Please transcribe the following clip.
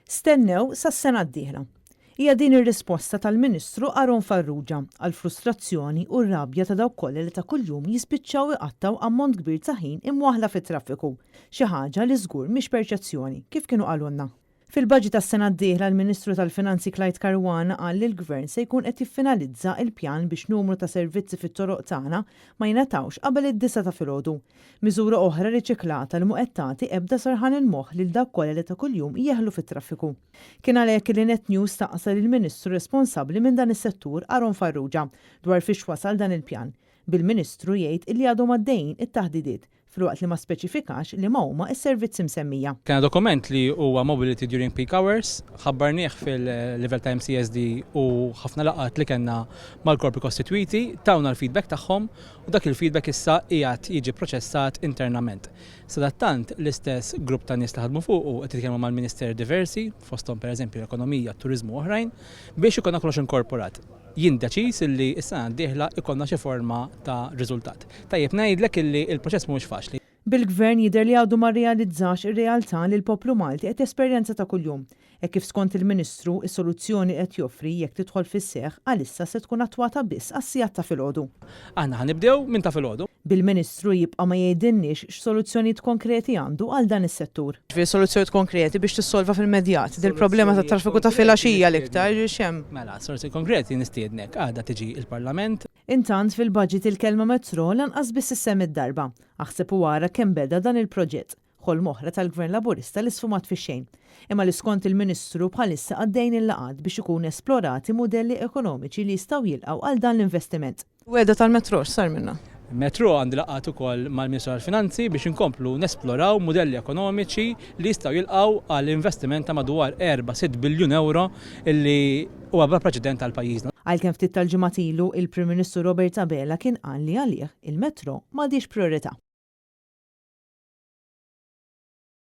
Stennew sas-sena d-dieħla. Hija din ir-risposta tal-Ministru Aron Farrugia għal frustrazzjoni u r-rabja ta' dawk kollha li ta' kuljum jispiċċaw iqattaw ammont kbir ta' ħin imwaħla fit-traffiku, xi ħaġa li żgur mhix perċezzjoni kif kienu qalulna. Fil-baġit tas-sena d-dieħla l-Ministru tal-Finanzi Clyde Caruana qal li l-Gvern se jkun qed jiffinalizza l-pjan biex numru ta' servizzi fit-toroq tagħna ma jingħatawx qabel id-9 ta' filgħodu. Miżura oħra riċiklata li mhux qed tagħti ebda sarħan il-moħħ lil dawk kollha li ta' kuljum jeħlu fit-traffiku. Kien għalhekk li Net News taqsal il-Ministru responsabbli minn dan is-settur Aron Farrugia dwar fiex wasal dan il-pjan. Bil-Ministru jgħid illi għadhom għaddejjin it-taħdidiet filwaqt li ma speċifikax li ma huma s-servizzi msemmija. Kien dokument li huwa mobility during peak hours, ħabbarnieh fil-level ta' MCSD u ħafna laqat li kellna mal-korpi kostitwiti, tawna l-feedback tagħhom u dak il-feedback issa qiegħed jiġi proċessat internament. Sadattant l-istess grupp ta' nies li ħadmu fuq u qed jitkellmu mal-Ministeri diversi, fosthom pereżempju l-ekonomija, t-turiżmu oħrajn, biex ikollna kollox inkorporat. Jien deċiż illi s-sena d-dieħla ikollna xi forma ta' riżultat. Tajjeb ngħidlek illi il-proċess mhux faċli. Bil-Gvern jidher li għadu ma rrealizzax ir-realtà li l-poplu Malti qed esperjenza ta' kuljum. Kif skont il-Ministru is-soluzzjoni qed joffri jekk tidħol fis-seħħ għalissa se tkun attwata biss għas-sigħat ta' filgħodu. Aħna ħanibdew minn ta' filgħodu. Bil-Ministru jibqa' ma jgħidilniex x'soluzzjonijiet konkreti għandu għal dan is-settur. Soluzzjonijiet konkreti biex tissolva fil-medjat dil-problema ta' traffiku ta' filgħaxija l-iktar xem. Mela, soluzzjoni konkreti nistiednek għadha tiġi il-Parlament. Intant fil-budget il-kelma metro lanqas biss issem id-darba. Aħseb u wara kemm beda dan il-proġett. Ħolm oħra tal-Gvern Laburista li sfumat fix-xejn. Imma li skont il-Ministru bħalissa għaddejn il-laqad biex ikun esplorati modelli ekonomiċi li jistgħu jilqgħu għal dan l-investiment. Weda tal-metro sar minna. Metro għandi laqat ukoll mal-Ministru tal-Finanzi biex inkomplu nesploraw modelli ekonomiċi li jistgħu jilqgħu għall investiment ta' madwar 4-6 biljun euro illi huwa bla preċedent għal pajjiżna. Għalkemm ftit tal-ġimgħat ilu il-Prim Ministru Robert Abela kien qal li għalih il-metro m'għadix priorità.